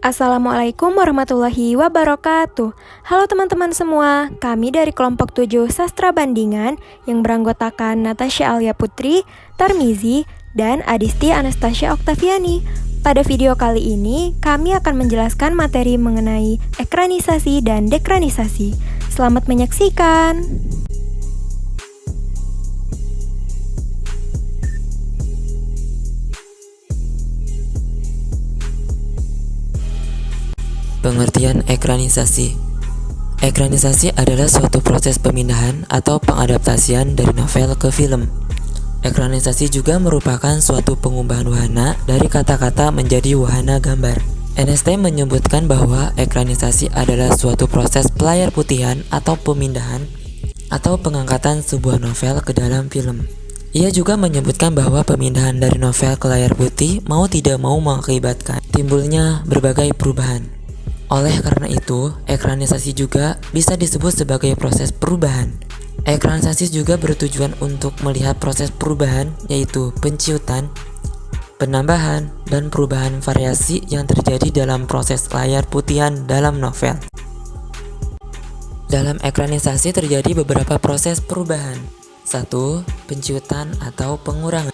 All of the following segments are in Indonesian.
Assalamualaikum warahmatullahi wabarakatuh. Halo teman-teman semua, kami dari kelompok 7 Sastra Bandingan yang beranggotakan Natasha Alia Putri, Tarmizi, dan Adisti Anastasia Oktaviani. Pada video kali ini, kami akan menjelaskan materi mengenai ekranisasi dan dekranisasi. Selamat menyaksikan! Pengertian ekranisasi. Ekranisasi adalah suatu proses pemindahan atau pengadaptasian dari novel ke film. Ekranisasi juga merupakan suatu pengubahan wahana dari kata-kata menjadi wahana gambar. NST menyebutkan bahwa ekranisasi adalah suatu proses pelayar putihan atau pemindahan atau pengangkatan sebuah novel ke dalam film. Ia juga menyebutkan bahwa pemindahan dari novel ke layar putih mau tidak mau mengakibatkan timbulnya berbagai perubahan. Oleh karena itu, ekranisasi juga bisa disebut sebagai proses perubahan. Ekranisasi juga bertujuan untuk melihat proses perubahan, yaitu penciutan, penambahan, dan perubahan variasi yang terjadi dalam proses layar putihan dalam novel. Dalam ekranisasi terjadi beberapa proses perubahan. 1. Penciutan atau pengurangan.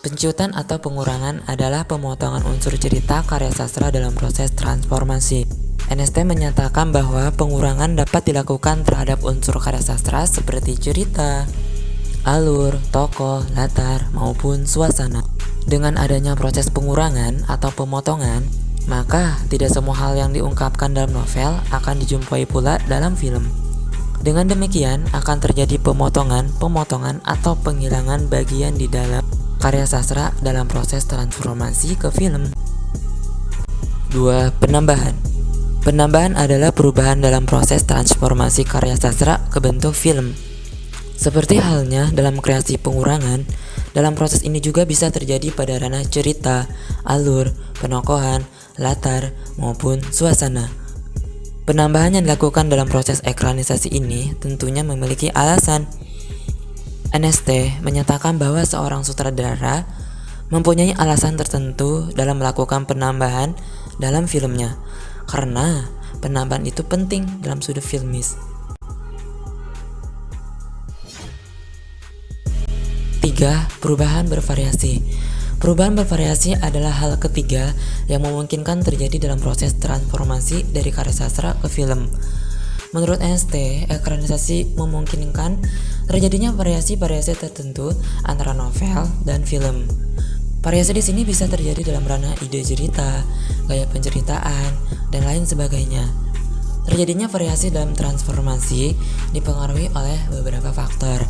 Penciutan atau pengurangan adalah pemotongan unsur cerita karya sastra dalam proses transformasi. NST menyatakan bahwa pengurangan dapat dilakukan terhadap unsur karya sastra seperti cerita, alur, tokoh, latar, maupun suasana. Dengan adanya proses pengurangan atau pemotongan, maka tidak semua hal yang diungkapkan dalam novel akan dijumpai pula dalam film. Dengan demikian, akan terjadi pemotongan atau penghilangan bagian di dalam karya sastra dalam proses transformasi ke film. 2. Penambahan. Penambahan adalah perubahan dalam proses transformasi karya sastra ke bentuk film. Seperti halnya dalam kreasi pengurangan, dalam proses ini juga bisa terjadi pada ranah cerita, alur, penokohan, latar, maupun suasana. Penambahan yang dilakukan dalam proses ekranisasi ini tentunya memiliki alasan. NST menyatakan bahwa seorang sutradara mempunyai alasan tertentu dalam melakukan penambahan dalam filmnya, karena penambahan itu penting dalam sudut filmis. 3. Perubahan bervariasi. Perubahan bervariasi adalah hal ketiga yang memungkinkan terjadi dalam proses transformasi dari karya sastra ke film. Menurut NST, ekranisasi memungkinkan terjadinya variasi-variasi tertentu antara novel dan film. Variasi di sini bisa terjadi dalam ranah ide cerita, gaya penceritaan, dan lain sebagainya. Terjadinya variasi dalam transformasi dipengaruhi oleh beberapa faktor,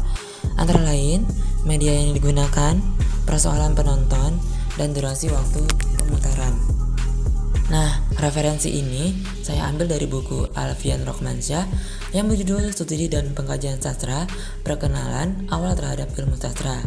antara lain media yang digunakan, persoalan penonton, dan durasi waktu pemutaran. Nah, referensi ini saya ambil dari buku Alfian Rohmansyah yang berjudul Studi dan Pengkajian Sastra, Perkenalan Awal Terhadap Ilmu Sastra.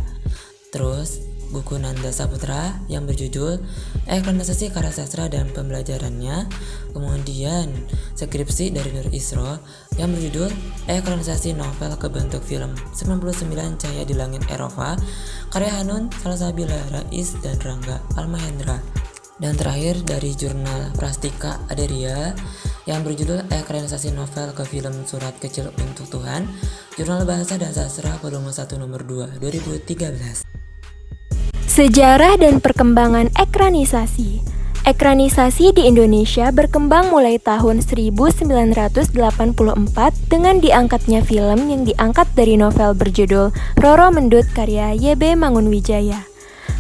Terus, buku Nanda Saputra yang berjudul Ekranisasi Karya Sastra dan Pembelajarannya. Kemudian, skripsi dari Nur Isro yang berjudul Ekranisasi Novel ke Bentuk Film 99 Cahaya di Langit Eropa, karya Hanun Salsabila Rais dan Rangga Almahendra. Dan terakhir dari jurnal Prastika Aderia yang berjudul Ekranisasi Novel ke Film Surat Kecil untuk Tuhan, Jurnal Bahasa dan Sastra volume 1 nomor 2 2013. Sejarah dan perkembangan ekranisasi. Ekranisasi di Indonesia berkembang mulai tahun 1984 dengan diangkatnya film yang diangkat dari novel berjudul Roro Mendut karya Y.B. Mangunwijaya.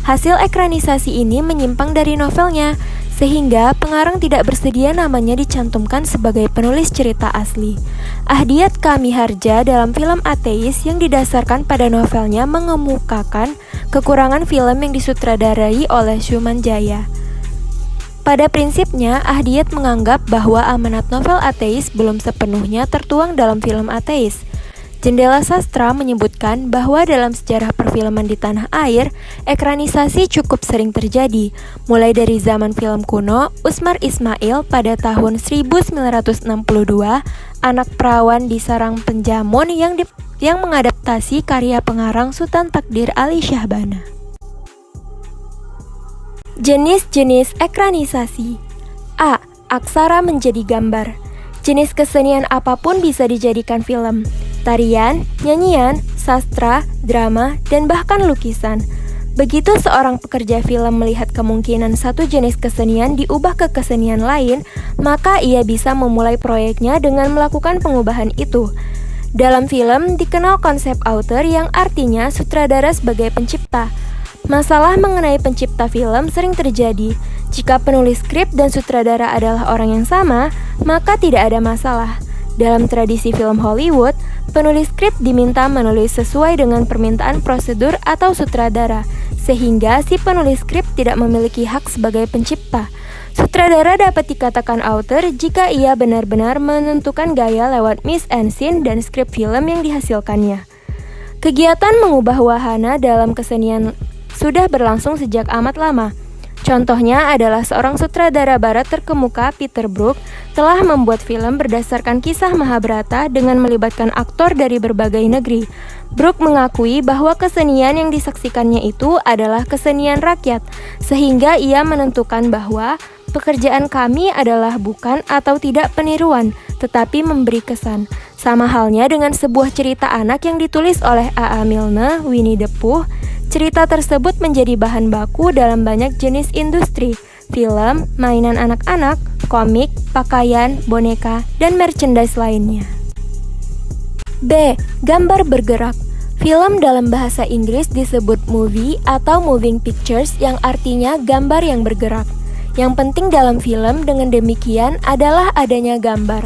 Hasil ekranisasi ini menyimpang dari novelnya, sehingga pengarang tidak bersedia namanya dicantumkan sebagai penulis cerita asli. Ahdiat Kamiharja dalam film Ateis yang didasarkan pada novelnya mengemukakan kekurangan film yang disutradarai oleh Sumanjaya. Pada prinsipnya, Ahdiat menganggap bahwa amanat novel Ateis belum sepenuhnya tertuang dalam film Ateis. Jendela Sastra menyebutkan bahwa dalam sejarah perfilman di tanah air, ekranisasi cukup sering terjadi, mulai dari zaman film kuno, Usmar Ismail pada tahun 1962, Anak Perawan di Sarang Penjamun yang mengadaptasi karya pengarang Sultan Takdir Ali Syahbana. Jenis-jenis ekranisasi. A. Aksara menjadi gambar. Jenis kesenian apapun bisa dijadikan film. Tarian, nyanyian, sastra, drama, dan bahkan lukisan. Begitu seorang pekerja film melihat kemungkinan satu jenis kesenian diubah ke kesenian lain, maka ia bisa memulai proyeknya dengan melakukan pengubahan itu. Dalam film dikenal konsep author yang artinya sutradara sebagai pencipta. Masalah mengenai pencipta film sering terjadi. Jika penulis skrip dan sutradara adalah orang yang sama, maka tidak ada masalah. Dalam tradisi film Hollywood, penulis skrip diminta menulis sesuai dengan permintaan prosedur atau sutradara, sehingga si penulis skrip tidak memiliki hak sebagai pencipta. Sutradara dapat dikatakan author jika ia benar-benar menentukan gaya lewat mise en scene dan skrip film yang dihasilkannya. Kegiatan mengubah wahana dalam kesenian sudah berlangsung sejak amat lama. Contohnya adalah seorang sutradara barat terkemuka, Peter Brook, telah membuat film berdasarkan kisah Mahabharata dengan melibatkan aktor dari berbagai negeri. Brook mengakui bahwa kesenian yang disaksikannya itu adalah kesenian rakyat, sehingga ia menentukan bahwa pekerjaan kami adalah bukan atau tidak peniruan, tetapi memberi kesan. Sama halnya dengan sebuah cerita anak yang ditulis oleh A.A. Milne, Winnie the Pooh. Cerita tersebut menjadi bahan baku dalam banyak jenis industri, film, mainan anak-anak, komik, pakaian, boneka, dan merchandise lainnya. B. Gambar bergerak. Film dalam bahasa Inggris disebut movie atau moving pictures yang artinya gambar yang bergerak. Yang penting dalam film dengan demikian adalah adanya gambar.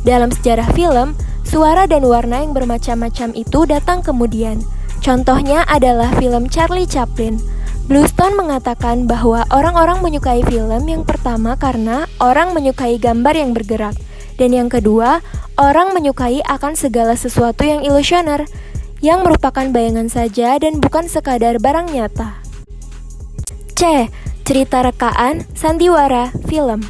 Dalam sejarah film, suara dan warna yang bermacam-macam itu datang kemudian. Contohnya adalah film Charlie Chaplin. Bluestone mengatakan bahwa orang-orang menyukai film yang pertama karena orang menyukai gambar yang bergerak, dan yang kedua, orang menyukai akan segala sesuatu yang ilusioner, yang merupakan bayangan saja dan bukan sekadar barang nyata. C. Cerita rekaan, sandiwara, film.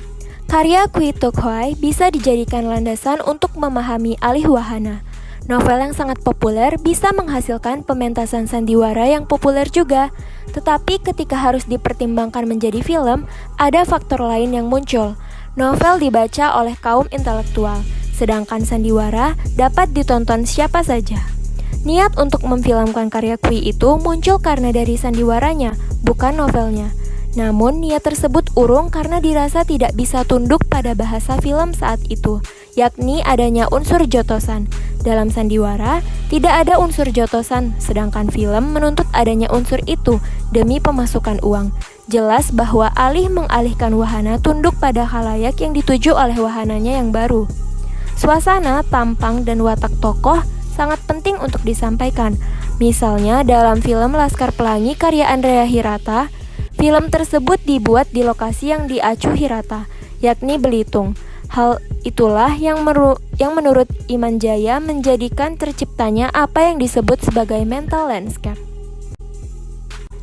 Karya Kwi Tok Hwai bisa dijadikan landasan untuk memahami alih wahana. Novel yang sangat populer bisa menghasilkan pementasan sandiwara yang populer juga. Tetapi ketika harus dipertimbangkan menjadi film, ada faktor lain yang muncul. Novel dibaca oleh kaum intelektual, sedangkan sandiwara dapat ditonton siapa saja. Niat untuk memfilmkan karya Kwi itu muncul karena dari sandiwaranya, bukan novelnya. Namun niat tersebut urung karena dirasa tidak bisa tunduk pada bahasa film saat itu, yakni adanya unsur jotosan. Dalam sandiwara, tidak ada unsur jotosan, sedangkan film menuntut adanya unsur itu demi pemasukan uang. Jelas bahwa mengalihkan wahana tunduk pada khalayak yang dituju oleh wahananya yang baru. Suasana, tampang, dan watak tokoh sangat penting untuk disampaikan. Misalnya dalam film Laskar Pelangi karya Andrea Hirata, film tersebut dibuat di lokasi yang diacu Hirata, yakni Belitung. Hal itulah yang menurut Iman Jaya menjadikan terciptanya apa yang disebut sebagai mental landscape.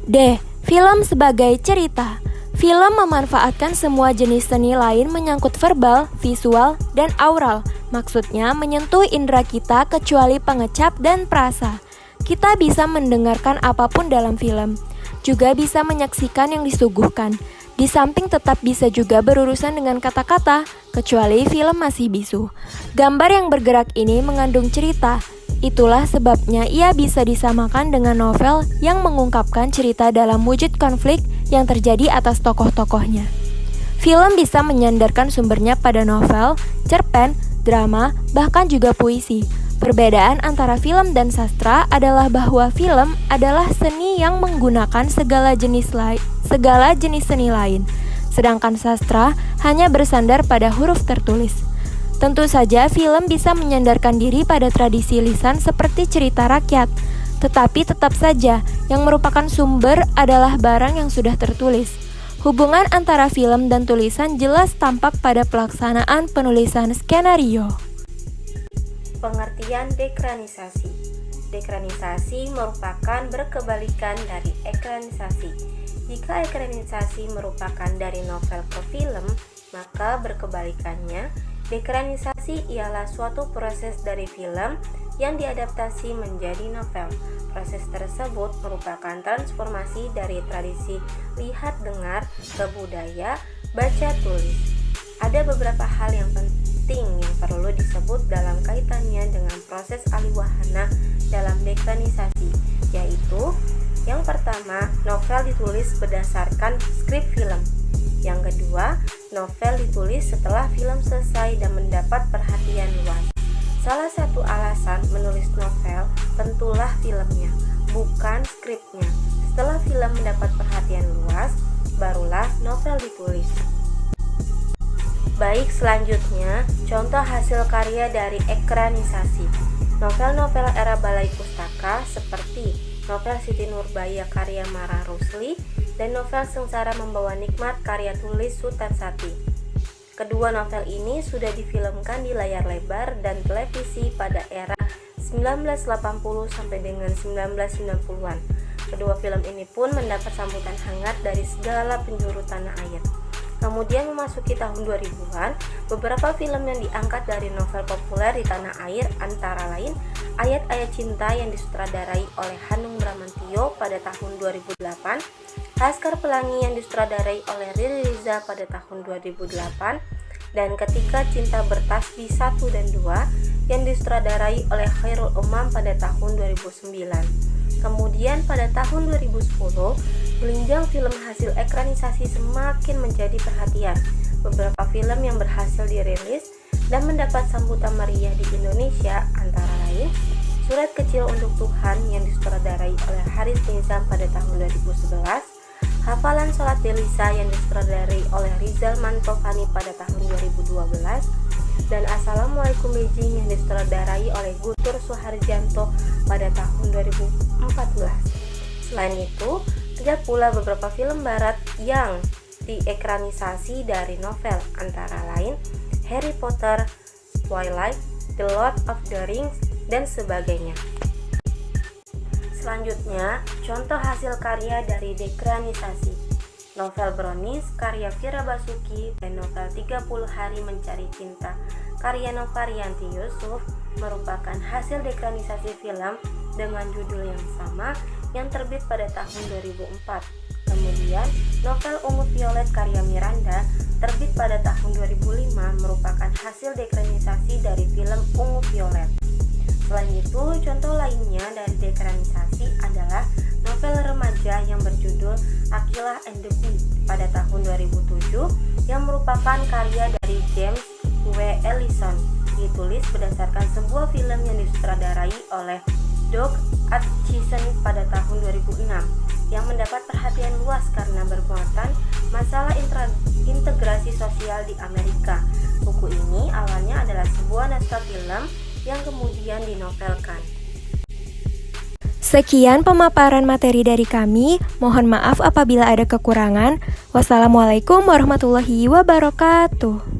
D. Film sebagai cerita. Film memanfaatkan semua jenis seni lain menyangkut verbal, visual, dan aural. Maksudnya menyentuh indera kita kecuali pengecap dan perasa. Kita bisa mendengarkan apapun dalam film, juga bisa menyaksikan yang disuguhkan. Di samping tetap bisa juga berurusan dengan kata-kata, kecuali film masih bisu. Gambar yang bergerak ini mengandung cerita. Itulah sebabnya ia bisa disamakan dengan novel yang mengungkapkan cerita dalam wujud konflik yang terjadi atas tokoh-tokohnya. Film bisa menyandarkan sumbernya pada novel, cerpen, drama, bahkan juga puisi. Perbedaan antara film dan sastra adalah bahwa film adalah seni yang menggunakan segala jenis seni lain, sedangkan sastra hanya bersandar pada huruf tertulis. Tentu saja film bisa menyandarkan diri pada tradisi lisan seperti cerita rakyat, tetapi tetap saja yang merupakan sumber adalah barang yang sudah tertulis. Hubungan antara film dan tulisan jelas tampak pada pelaksanaan penulisan skenario. Pengertian dekranisasi. Dekranisasi merupakan berkebalikan dari ekranisasi. Jika ekranisasi merupakan dari novel ke film, maka berkebalikannya, dekranisasi ialah suatu proses dari film yang diadaptasi menjadi novel. Proses tersebut merupakan transformasi dari tradisi lihat dengar ke budaya baca tulis. Ada beberapa hal yang penting yang perlu disebut dalam kaitannya dengan proses aliwahana dalam dekranisasi, yaitu yang pertama, novel ditulis berdasarkan skrip film. Yang kedua, novel ditulis setelah film selesai dan mendapat perhatian luas. Salah satu alasan menulis novel tentulah filmnya, bukan skripnya. Setelah film mendapat perhatian luas, barulah novel ditulis. Baik, selanjutnya, contoh hasil karya dari ekranisasi. Novel-novel era Balai Pustaka seperti novel Siti Nurbaya karya Mara Rusli dan novel Sengsara Membawa Nikmat karya tulis Sutan Sati. Kedua novel ini sudah difilmkan di layar lebar dan televisi pada era 1980 sampai dengan 1990-an. Kedua film ini pun mendapat sambutan hangat dari segala penjuru tanah air. Kemudian memasuki tahun 2000-an, beberapa film yang diangkat dari novel populer di tanah air antara lain Ayat-Ayat Cinta yang disutradarai oleh Hanung Bramantyo pada tahun 2008, Laskar Pelangi yang disutradarai oleh Riri Riza pada tahun 2008, dan Ketika Cinta Bertasbih 1 dan 2 yang disutradarai oleh Khairul Umam pada tahun 2009. Kemudian pada tahun 2010, gelinjang film hasil ekranisasi semakin menjadi perhatian. Beberapa film yang berhasil dirilis dan mendapat sambutan meriah di Indonesia antara lain Surat Kecil Untuk Tuhan yang disutradarai oleh Haris Nizam pada tahun 2011, Hafalan Sholat Delisa yang disutradarai oleh Rizal Mantovani pada tahun 2012, dan Assalamualaikum Beijing yang disutradarai oleh Guntur Suharjanto pada tahun 2014. Selain itu, ada pula beberapa film barat yang diekranisasi dari novel, antara lain Harry Potter, Twilight, The Lord of the Rings, dan sebagainya. Selanjutnya, contoh hasil karya dari dekranisasi. Novel Brownies karya Fira Basuki dan novel 30 Hari Mencari Cinta karya Novarianti Yusuf merupakan hasil dekranisasi film dengan judul yang sama yang terbit pada tahun 2004. Kemudian, novel Ungu Violet karya Miranda terbit pada tahun 2005 merupakan hasil dekranisasi dari film Ungu Violet. Selain itu, contoh lainnya dari dekranisasi adalah novel remaja yang berjudul Akilah and the Bee pada tahun 2007 yang merupakan karya dari James W. Ellison, ditulis berdasarkan sebuah film yang disutradarai oleh Doug Hutchison pada tahun 2006 yang mendapat perhatian luas karena bermuatan masalah integrasi sosial di Amerika. Buku ini awalnya adalah sebuah naskah film yang kemudian dinovelkan. Sekian pemaparan materi dari kami. Mohon maaf apabila ada kekurangan. Wassalamualaikum warahmatullahi wabarakatuh.